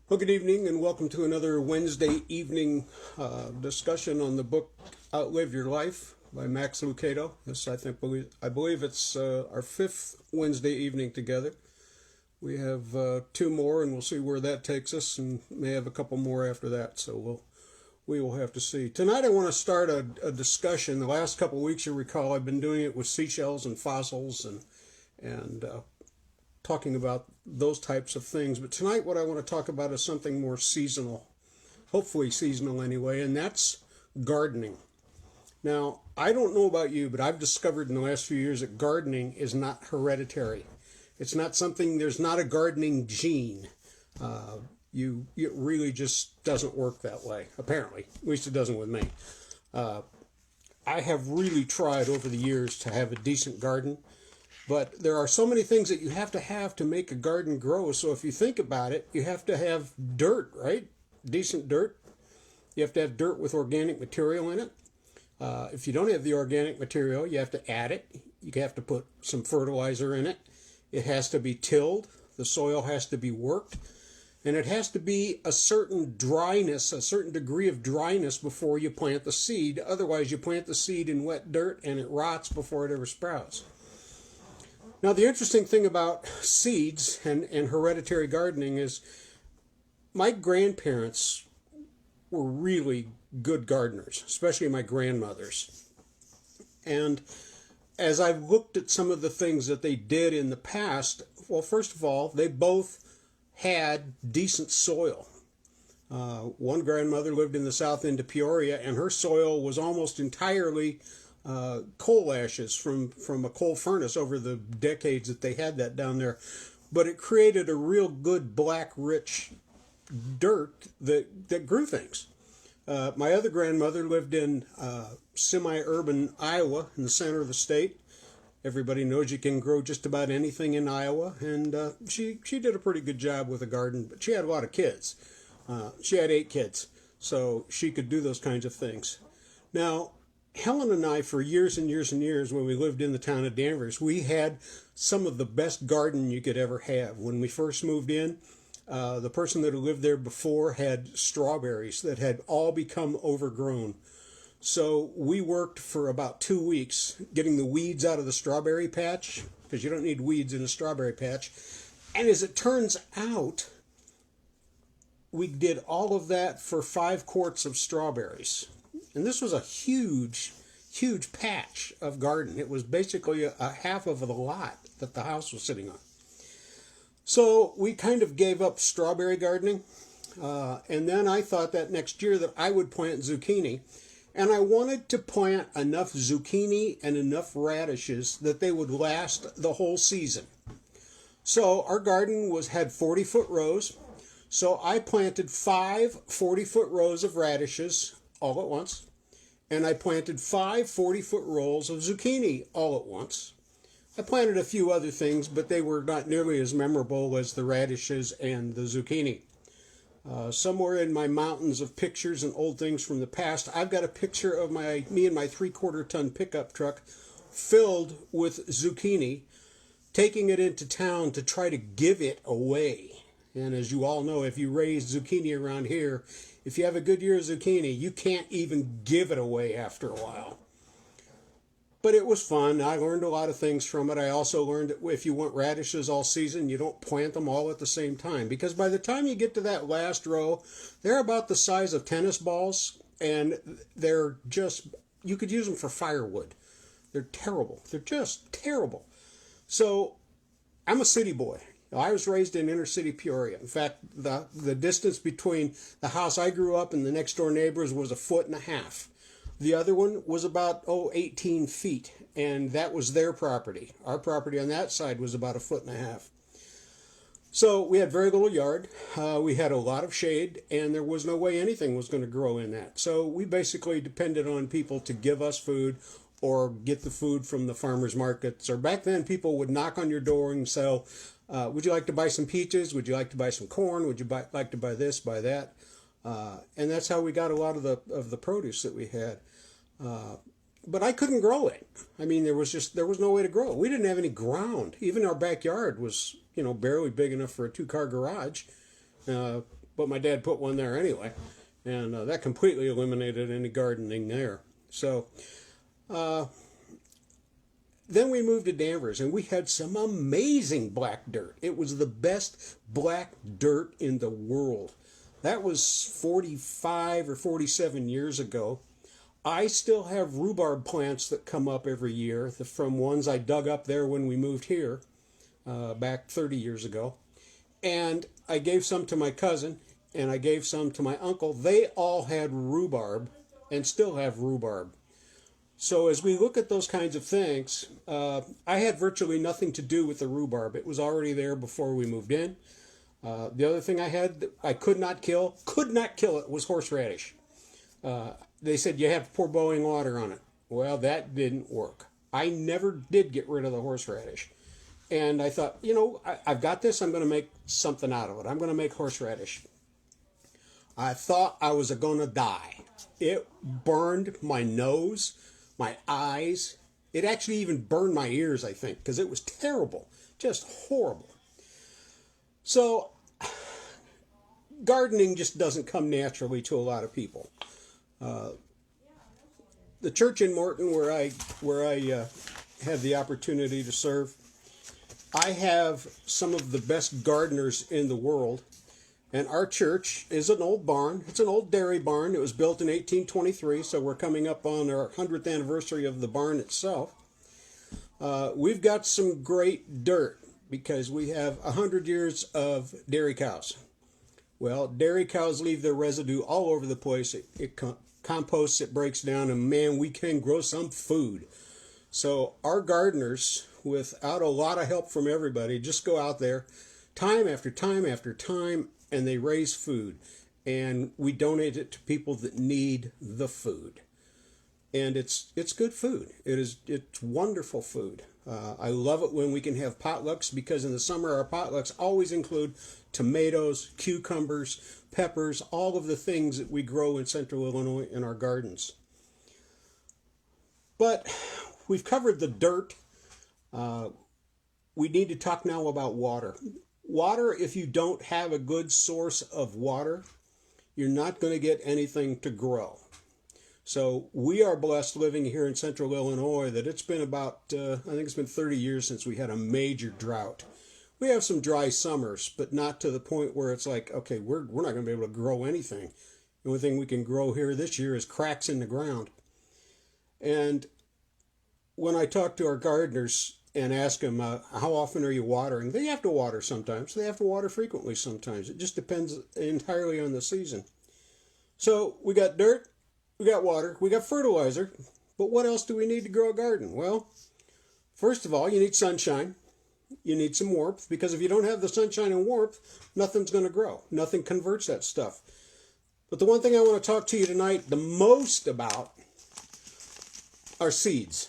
Well, good evening, and welcome to another Wednesday evening discussion on the book "Outlive Your Life" by Max Lucado. This, I believe it's our fifth Wednesday evening together. We have two more, and we'll see where that takes us, and may have a couple more after that. So we will have to see. Tonight, I want to start a discussion. The last couple of weeks, you recall, I've been doing it with seashells and fossils and talking about those types of things. But tonight, what I want to talk about is something more seasonal, hopefully seasonal anyway, and that's gardening. Now, I don't know about you, but I've discovered in the last few years that gardening is not hereditary. It's not something, there's not a gardening gene. It really just doesn't work that way, apparently. At least it doesn't with me. I have really tried over the years to have a decent garden. But there are so many things that you have to make a garden grow. So if you think about it, you have to have dirt, right? Decent dirt. You have to have dirt with organic material in it. If you don't have the organic material, you have to add it. You have to put some fertilizer in it. It has to be tilled. The soil has to be worked. And it has to be a certain dryness, a certain degree of dryness before you plant the seed. Otherwise, you plant the seed in wet dirt and it rots before it ever sprouts. Now, the interesting thing about seeds and hereditary gardening is my grandparents were really good gardeners, especially my grandmothers. And as I've looked at some of the things that they did in the past, well, first of all, they both had decent soil. One grandmother lived in the south end of Peoria, and her soil was almost entirely coal ashes from a coal furnace over the decades that they had that down there. But it created a real good black rich dirt that grew things. My other grandmother lived in semi-urban Iowa in the center of the state. Everybody knows you can grow just about anything in Iowa, and she did a pretty good job with a garden, but she had a lot of kids. She had 8 kids, so she could do those kinds of things. Now, Helen and I, for years and years and years, when we lived in the town of Danvers, we had some of the best garden you could ever have. When we first moved in, the person that had lived there before had strawberries that had all become overgrown. So we worked for about 2 weeks getting the weeds out of the strawberry patch, because you don't need weeds in a strawberry patch. And as it turns out, we did all of that for 5 quarts of strawberries. And this was a huge patch of garden. It was basically a half of the lot that the house was sitting on. So we kind of gave up strawberry gardening. And then I thought that next year that I would plant zucchini. And I wanted to plant enough zucchini and enough radishes that they would last the whole season. So our garden had 40-foot rows. So I planted 5 40-foot rows of radishes all at once, and I planted 5 40-foot rolls of zucchini all at once. I planted a few other things, but they were not nearly as memorable as the radishes and the zucchini. Somewhere in my mountains of pictures and old things from the past, I've got a picture of me and my 3/4-ton pickup truck filled with zucchini, taking it into town to try to give it away. And as you all know, if you raise zucchini around here, if you have a good year of zucchini, you can't even give it away after a while. But it was fun. I learned a lot of things from it. I also learned that if you want radishes all season, you don't plant them all at the same time. Because by the time you get to that last row, they're about the size of tennis balls. And they're just, you could use them for firewood. They're terrible. They're just terrible. So I'm a city boy. I was raised in inner city Peoria. In fact, the distance between the house I grew up and the next door neighbors was 1.5 feet. The other one was about 18 feet, and that was their property. Our property on that side was about 1.5 feet. So we had very little yard. We had a lot of shade, and there was no way anything was going to grow in that. So we basically depended on people to give us food or get the food from the farmers markets. Or back then, people would knock on your door and sell, would you like to buy some peaches? Would you like to buy some corn? Would you like to buy this, buy that? And that's how we got a lot of the produce that we had. But I couldn't grow it. I mean, there was no way to grow it. We didn't have any ground. Even our backyard was, barely big enough for a 2-car garage. but my dad put one there anyway, and that completely eliminated any gardening there. So then we moved to Danvers, and we had some amazing black dirt. It was the best black dirt in the world. That was 45 or 47 years ago. I still have rhubarb plants that come up every year from ones I dug up there when we moved here back 30 years ago. And I gave some to my cousin, and I gave some to my uncle. They all had rhubarb and still have rhubarb. So as we look at those kinds of things, I had virtually nothing to do with the rhubarb. It was already there before we moved in. The other thing I had that I could not kill it, was horseradish. They said you have to pour boiling water on it. Well, that didn't work. I never did get rid of the horseradish. And I thought, I've got this. I'm going to make something out of it. I'm going to make horseradish. I thought I was going to die. It burned my nose, my eyes. It actually even burned my ears, I think, because it was terrible. Just horrible. So gardening just doesn't come naturally to a lot of people. The church in Morton, where I have the opportunity to serve, I have some of the best gardeners in the world. And our church is an old barn. It's an old dairy barn. It was built in 1823, so we're coming up on our 100th anniversary of the barn itself. We've got some great dirt because we have 100 years of dairy cows. Well, dairy cows leave their residue all over the place. It composts, it breaks down, and man, we can grow some food. So our gardeners, without a lot of help from everybody, just go out there time after time after time, and they raise food. And we donate it to people that need the food. And it's good food. It's wonderful food. I love it when we can have potlucks, because in the summer our potlucks always include tomatoes, cucumbers, peppers, all of the things that we grow in central Illinois in our gardens. But we've covered the dirt. We need to talk now about water. Water, if you don't have a good source of water, you're not going to get anything to grow. So we are blessed living here in central Illinois that it's been about, I think it's been 30 years since we had a major drought. We have some dry summers, but not to the point where it's like, okay, we're not going to be able to grow anything. The only thing we can grow here this year is cracks in the ground. And when I talk to our gardeners and ask them, how often are you watering? They have to water sometimes. They have to water frequently sometimes. It just depends entirely on the season. So we got dirt, we got water, we got fertilizer, but what else do we need to grow a garden? Well, first of all, you need sunshine. You need some warmth, because if you don't have the sunshine and warmth, nothing's going to grow. Nothing converts that stuff. But the one thing I want to talk to you tonight the most about are seeds.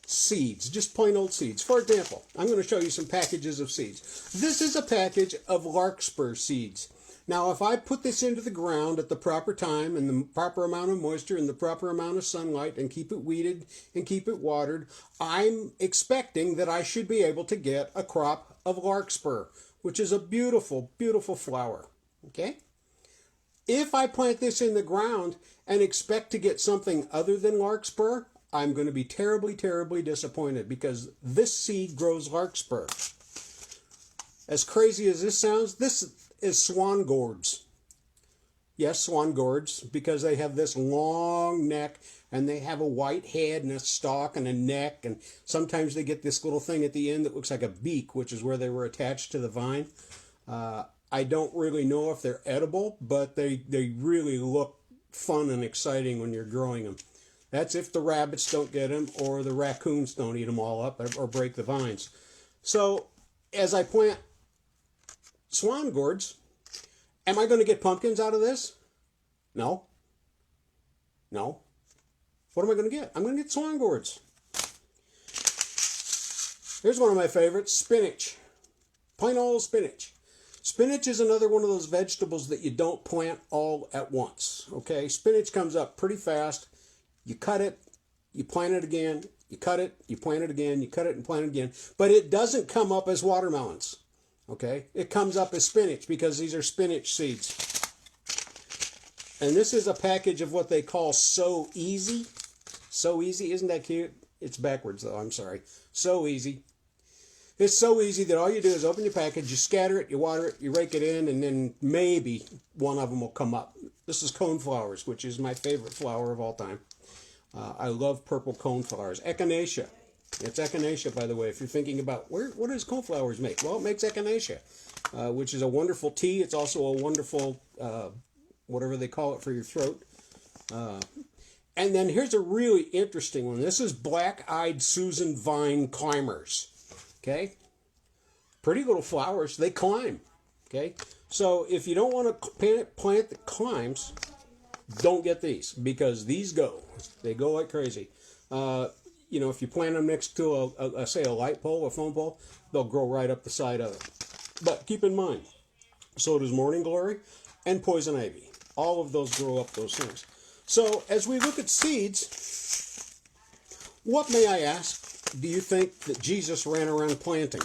Seeds, just plain old seeds. For example, I'm going to show you some packages of seeds. This is a package of larkspur seeds. Now, if I put this into the ground at the proper time and the proper amount of moisture and the proper amount of sunlight and keep it weeded and keep it watered, I'm expecting that I should be able to get a crop of larkspur, which is a beautiful, beautiful flower. Okay? If I plant this in the ground and expect to get something other than larkspur, I'm going to be terribly, terribly disappointed, because this seed grows larkspur. As crazy as this sounds, this is swan gourds. Yes, swan gourds, because they have this long neck and they have a white head and a stalk and a neck, and sometimes they get this little thing at the end that looks like a beak, which is where they were attached to the vine. I don't really know if they're edible, but they really look fun and exciting when you're growing them. That's if the rabbits don't get them or the raccoons don't eat them all up or break the vines. So as I plant swan gourds, am I going to get pumpkins out of this? No. No. What am I going to get? I'm going to get swan gourds. Here's one of my favorites, spinach. Plain old spinach. Spinach is another one of those vegetables that you don't plant all at once. Okay? Spinach comes up pretty fast. You cut it, you plant it again, you cut it, you plant it again, you cut it and plant it again. But it doesn't come up as watermelons. Okay, it comes up as spinach because these are spinach seeds. And this is a package of what they call So Easy. So Easy, isn't that cute? It's backwards though, I'm sorry. So Easy. It's so easy that all you do is open your package, you scatter it, you water it, you rake it in, and then maybe one of them will come up. This is coneflowers, which is my favorite flower of all time. I love purple coneflowers. Echinacea. It's echinacea, by the way. If you're thinking about what does coneflowers make? Well, it makes echinacea, which is a wonderful tea. It's also a wonderful, whatever they call it for your throat. And then here's a really interesting one. This is black-eyed Susan vine climbers. Okay? Pretty little flowers. They climb. Okay? So if you don't want a plant that climbs, don't get these because these go. They go like crazy. If you plant them next to say a light pole, a phone pole, they'll grow right up the side of it. But keep in mind, so does morning glory and poison ivy. All of those grow up those things. So as we look at seeds, what, may I ask, do you think that Jesus ran around planting?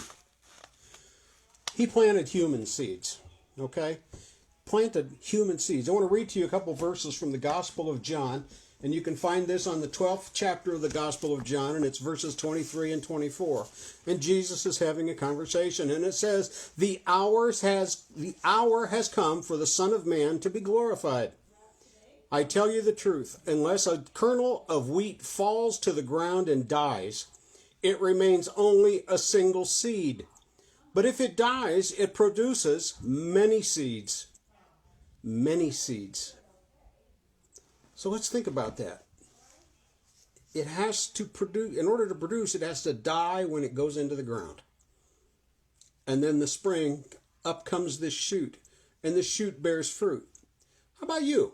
He planted human seeds, okay? Planted human seeds. I want to read to you a couple verses from the Gospel of John, and you can find this on the 12th chapter of the Gospel of John, and it's verses 23 and 24. And Jesus is having a conversation, and it says, the hour has come for the Son of Man to be glorified. I tell you the truth, unless a kernel of wheat falls to the ground and dies, it remains only a single seed. But if it dies, it produces many seeds. Many seeds. So let's think about that. It has to produce, in order to produce, it has to die when it goes into the ground. And then the spring, up comes this shoot, and the shoot bears fruit. How about you?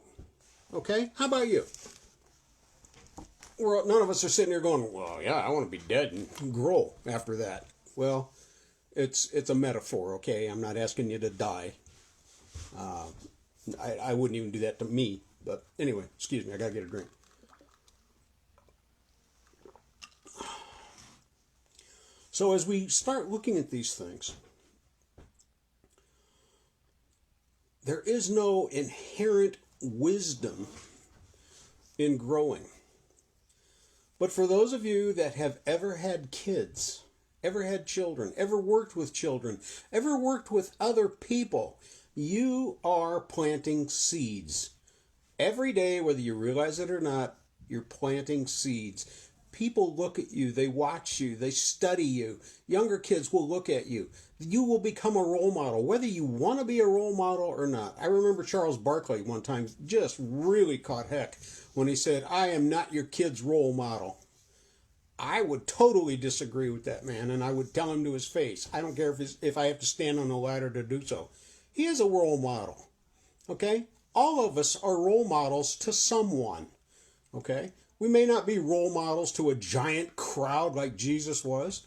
Okay? How about you? None of us are sitting here going, well, yeah, I want to be dead and grow after that. Well, it's a metaphor, okay? I'm not asking you to die. I wouldn't even do that to me. But anyway, excuse me, I got to get a drink. So as we start looking at these things, there is no inherent wisdom in growing. But for those of you that have ever had kids, ever had children, ever worked with children, ever worked with other people, you are planting seeds. Every day, whether you realize it or not, you're planting seeds. People look at you, they watch you, they study you. Younger kids will look at you. You will become a role model, whether you want to be a role model or not. I remember Charles Barkley one time just really caught heck when he said, I am not your kid's role model. I would totally disagree with that man, and I would tell him to his face. I don't care if I have to stand on a ladder to do so. He is a role model, okay? All of us are role models to someone, okay? We may not be role models to a giant crowd like Jesus was,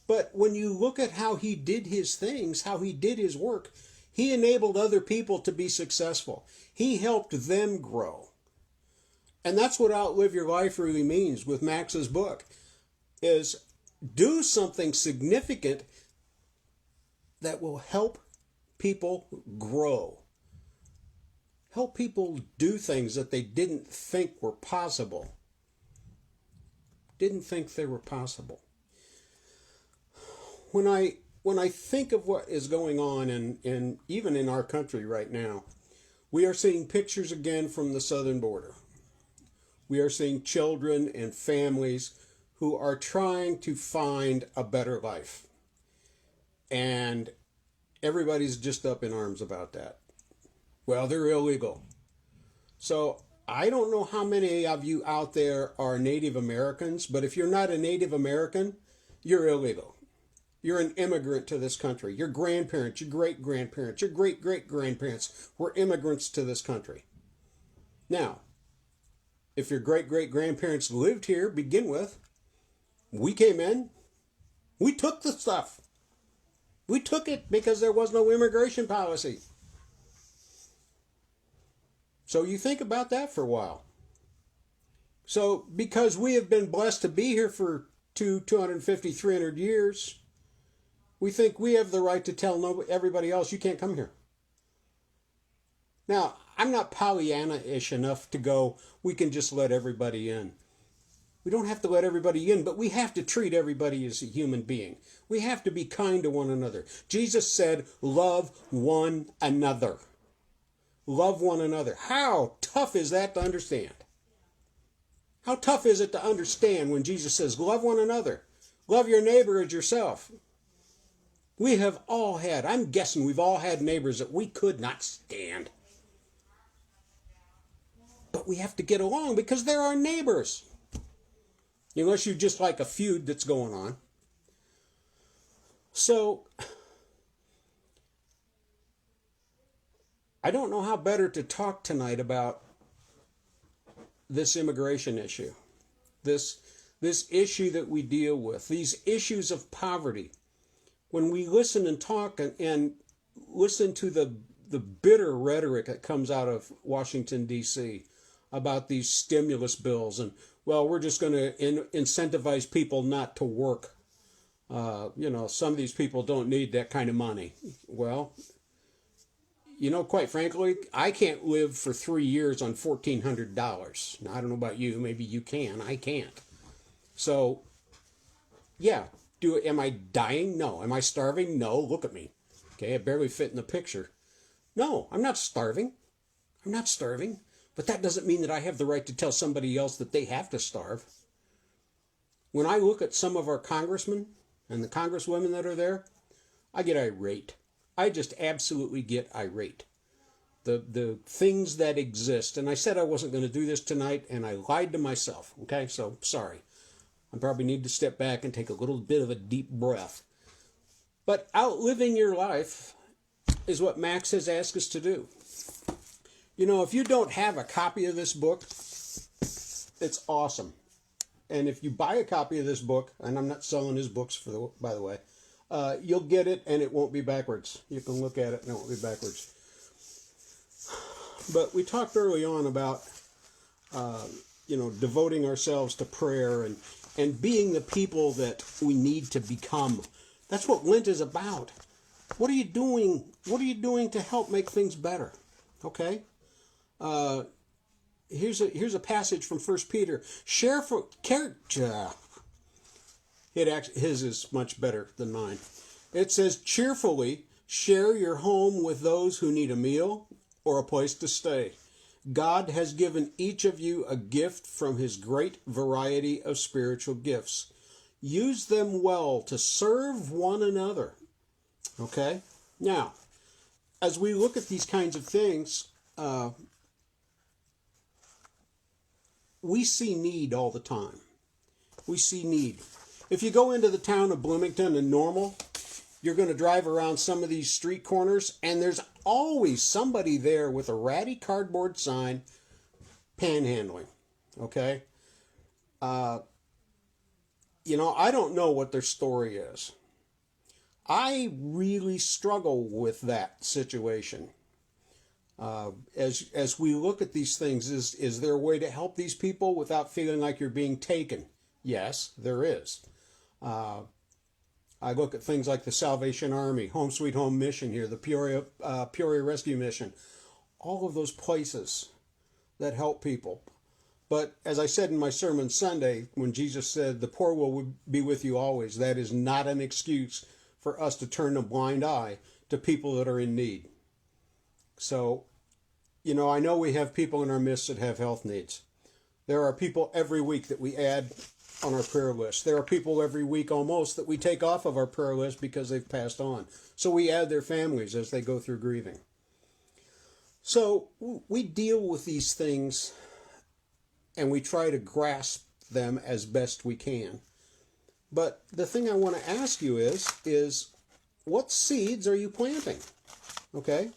but when you look at how he did his things, how he did his work, he enabled other people to be successful. He helped them grow. And that's what Outlive Your Life really means with Max's book, is do something significant that will help people grow. Help people do things that they didn't think were possible. Didn't think they were possible. When I think of what is going on in even in our country right now, we are seeing pictures again from the southern border. We are seeing children and families who are trying to find a better life. And everybody's just up in arms about that. Well, they're illegal. So I don't know how many of you out there are Native Americans, but if you're not a Native American, you're illegal. You're an immigrant to this country. Your grandparents, your great-grandparents, your great-great-grandparents were immigrants to this country. Now, if your great-great-grandparents lived here, begin with, we came in, we took the stuff. We took it because there was no immigration policy. So you think about that for a while. So because we have been blessed to be here for 250, 300 years, We think we have the right to tell everybody else, you can't come here. Now, I'm not Pollyanna-ish enough to go, we can just let everybody in. We don't have to let everybody in, but we have to treat everybody as a human being. We have to be kind to one another. Jesus said, love one another. Love one another. How tough is that to understand? How tough is it to understand when Jesus says, love one another? Love your neighbor as yourself. We have all had, I'm guessing we've all had neighbors that we could not stand. But we have to get along because they're our neighbors. Unless you just like a feud that's going on. So, I don't know how better to talk tonight about this immigration issue. This issue that we deal with. These issues of poverty. When we listen and talk and listen to the bitter rhetoric that comes out of Washington, D.C. about these stimulus bills and, well, we're just going to incentivize people not to work. Some of these people don't need that kind of money. Well, quite frankly, I can't live for 3 years on $1,400. Now, I don't know about you. Maybe you can. I can't. So, yeah. Am I dying? No. Am I starving? No. Look at me. Okay, I barely fit in the picture. No, I'm not starving. I'm not starving. But that doesn't mean that I have the right to tell somebody else that they have to starve. When I look at some of our congressmen and the congresswomen that are there, I get irate. I just absolutely get irate. The things that exist. And I said I wasn't going to do this tonight, and I lied to myself. Okay, so sorry. I probably need to step back and take a little bit of a deep breath. But outliving your life is what Max has asked us to do. If you don't have a copy of this book, it's awesome. And if you buy a copy of this book, and I'm not selling his books, by the way, you'll get it and it won't be backwards. You can look at it and it won't be backwards. But we talked early on about, devoting ourselves to prayer and being the people that we need to become. That's what Lent is about. What are you doing? What are you doing to help make things better? Okay? Here's a passage from 1 Peter. His is much better than mine. It says, cheerfully share your home with those who need a meal or a place to stay. God has given each of you a gift from his great variety of spiritual gifts. Use them well to serve one another. Okay? Now, as we look at these kinds of things, we see need all the time. We see need. If you go into the town of Bloomington and Normal, you're going to drive around some of these street corners, and there's always somebody there with a ratty cardboard sign panhandling. Okay? I don't know what their story is. I really struggle with that situation. As we look at these things, is there a way to help these people without feeling like you're being taken? Yes, there is. I look at things like the Salvation Army, Home Sweet Home Mission here, the Peoria Rescue Mission, all of those places that help people. But as I said in my sermon Sunday, when Jesus said, the poor will be with you always, that is not an excuse for us to turn a blind eye to people that are in need. So, I know we have people in our midst that have health needs. There are people every week that we add on our prayer list. There are people every week almost that we take off of our prayer list because they've passed on. So we add their families as they go through grieving. So we deal with these things and we try to grasp them as best we can. But the thing I want to ask you is what seeds are you planting? Okay?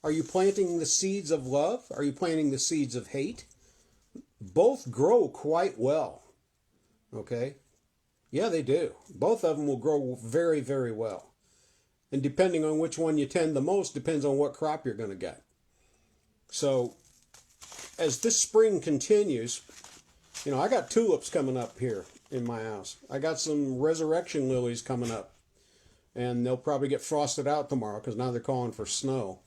Are you planting the seeds of love? Are you planting the seeds of hate? Both grow quite well. Okay? Yeah, they do. Both of them will grow very, very well. And depending on which one you tend the most depends on what crop you're going to get. So, as this spring continues, I got tulips coming up here in my house. I got some resurrection lilies coming up. and they'll probably get frosted out tomorrow because now they're calling for snow.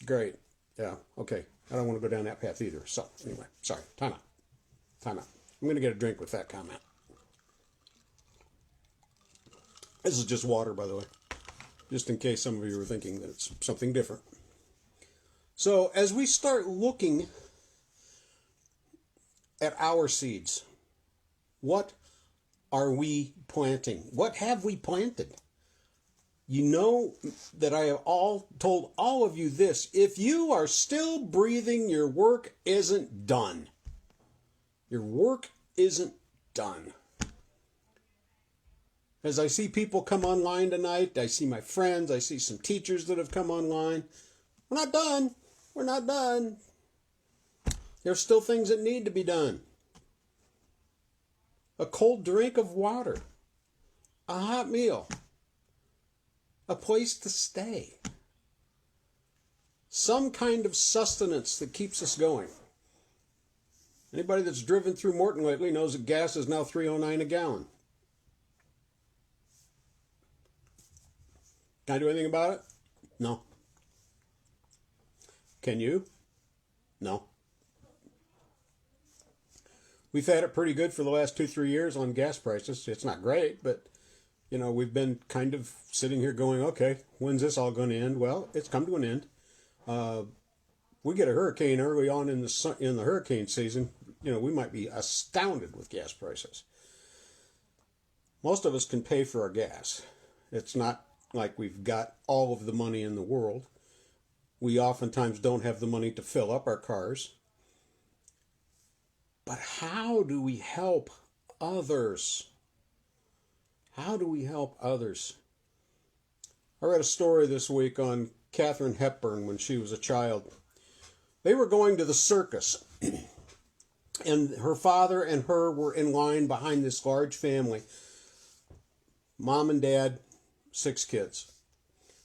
Great. Yeah, okay. I don't want to go down that path either. So, anyway, sorry. Time out. Time out. I'm going to get a drink with that comment. This is just water, by the way, just in case some of you were thinking that it's something different. So, as we start looking at our seeds, what are we planting? What have we planted? You know that I have told all of you this. If you are still breathing, your work isn't done. Your work isn't done. As I see people come online tonight, I see my friends, I see some teachers that have come online. We're not done. We're not done. There's still things that need to be done. A cold drink of water, a hot meal, a place to stay, some kind of sustenance that keeps us going. Anybody that's driven through Morton lately knows that gas is now $3.09 a gallon. Can I do anything about it? No. Can you? No. We've had it pretty good for the last 2-3 years on gas prices. It's not great, but we've been kind of sitting here going, okay, when's this all going to end? Well, it's come to an end. We get a hurricane early on in the hurricane season. We might be astounded with gas prices. Most of us can pay for our gas. It's not like we've got all of the money in the world. We oftentimes don't have the money to fill up our cars. But how do we help others? How do we help others? I read a story this week on Katharine Hepburn when she was a child. They were going to the circus, and her father and her were in line behind this large family. Mom and dad, 6 kids.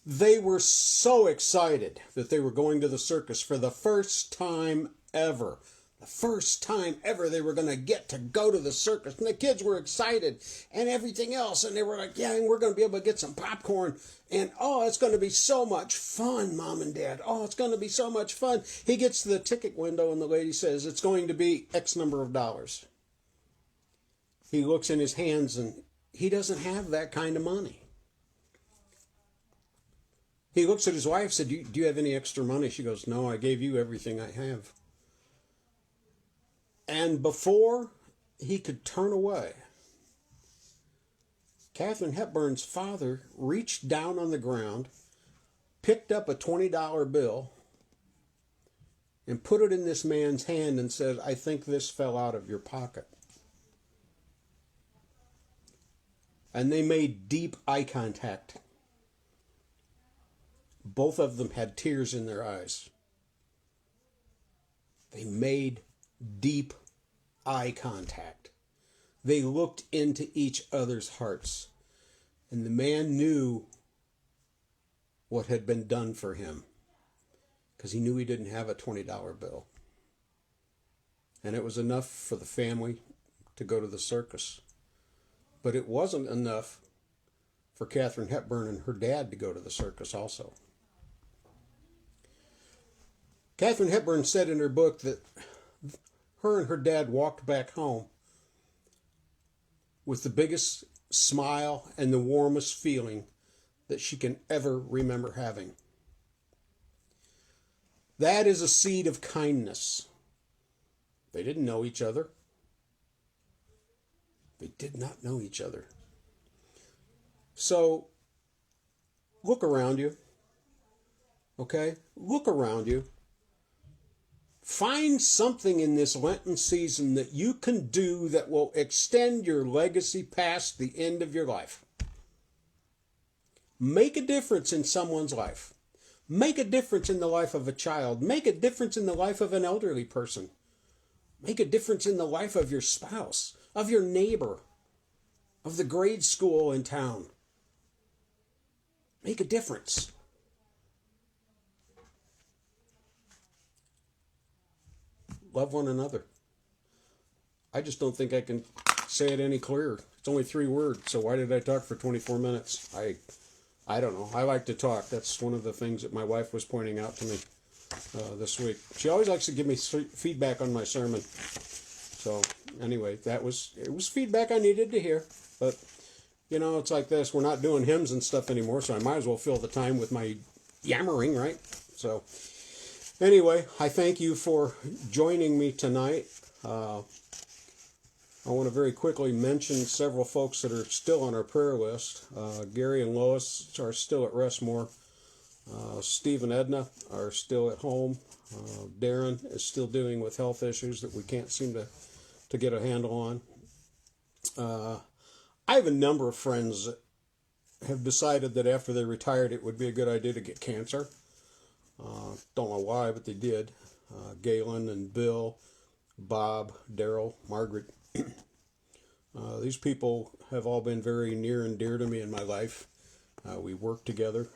They were so excited that they were going to the circus for the first time ever. The first time ever they were going to get to go to the circus. And the kids were excited and everything else. And they were like, yeah, and we're going to be able to get some popcorn. And, oh, it's going to be so much fun, Mom and Dad. Oh, it's going to be so much fun. He gets to the ticket window and the lady says, it's going to be X number of dollars. He looks in his hands and he doesn't have that kind of money. He looks at his wife and said, do you have any extra money? She goes, no, I gave you everything I have. And before he could turn away, Katharine Hepburn's father reached down on the ground, picked up a $20 bill, and put it in this man's hand and said, I think this fell out of your pocket. And they made deep eye contact. Both of them had tears in their eyes. They made deep eye contact. They looked into each other's hearts. And the man knew what had been done for him, because he knew he didn't have a $20 bill. And it was enough for the family to go to the circus. But it wasn't enough for Katharine Hepburn and her dad to go to the circus also. Katharine Hepburn said in her book that her and her dad walked back home with the biggest smile and the warmest feeling that she can ever remember having. That is a seed of kindness. They didn't know each other. They did not know each other. So, look around you. Okay? Look around you. Find something in this Lenten season that you can do that will extend your legacy past the end of your life. Make a difference in someone's life. Make a difference in the life of a child. Make a difference in the life of an elderly person. Make a difference in the life of your spouse, of your neighbor, of the grade school in town. Make a difference. Love one another. I just don't think I can say it any clearer. It's only 3 words, so why did I talk for 24 minutes? I don't know. I like to talk. That's one of the things that my wife was pointing out to me this week. She always likes to give me feedback on my sermon. So anyway, it was feedback I needed to hear. But you know, it's like this. We're not doing hymns and stuff anymore, so I might as well fill the time with my yammering, right? So anyway, I thank you for joining me tonight. I want to very quickly mention several folks that are still on our prayer list. Gary and Lois are still at Restmore. Steve and Edna are still at home. Darren is still dealing with health issues that we can't seem to get a handle on. I have a number of friends that have decided that after they retired it would be a good idea to get cancer. Don't know why, but they did. Galen and Bill, Bob, Daryl, Margaret. These people have all been very near and dear to me in my life. We worked together.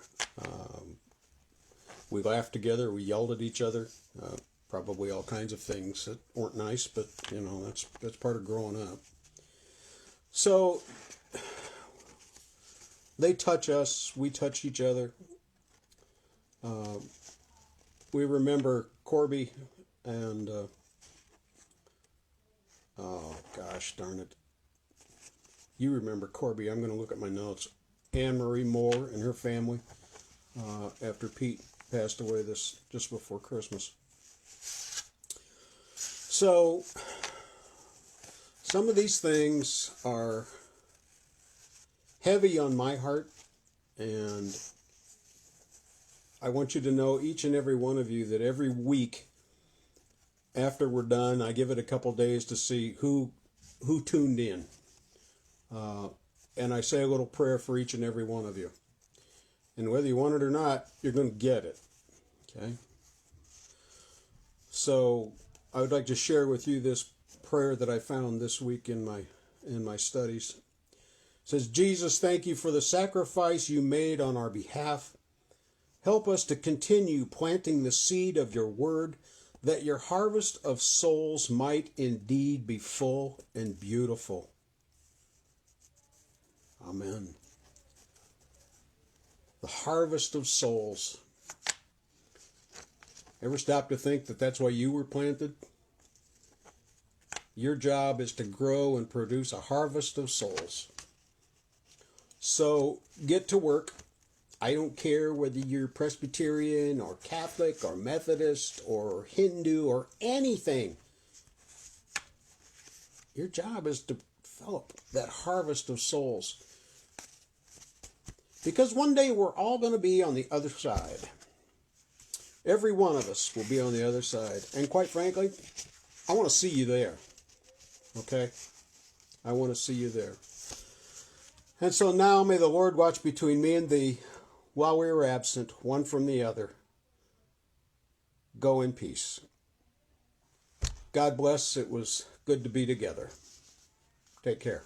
We laughed together. We yelled at each other. Probably all kinds of things that weren't nice, but you know, that's part of growing up. So they touch us. We touch each other. We remember Corby and oh gosh darn it. You remember Corby. I'm going to look at my notes. Anne Marie Moore and her family after Pete passed away just before Christmas. So some of these things are heavy on my heart, and I want you to know, each and every one of you, that every week after we're done, I give it a couple days to see who tuned in. And I say a little prayer for each and every one of you. And whether you want it or not, you're going to get it. Okay? So I would like to share with you this prayer that I found this week in my studies. It says, Jesus, thank you for the sacrifice you made on our behalf. Help us to continue planting the seed of your word, that your harvest of souls might indeed be full and beautiful. Amen. The harvest of souls. Ever stop to think that that's why you were planted? Your job is to grow and produce a harvest of souls. So get to work. I don't care whether you're Presbyterian or Catholic or Methodist or Hindu or anything. Your job is to develop that harvest of souls. Because one day we're all going to be on the other side. Every one of us will be on the other side. And quite frankly, I want to see you there. Okay? I want to see you there. And so now may the Lord watch between me and thee while we are absent, one from the other. Go in peace. God bless. It was good to be together. Take care.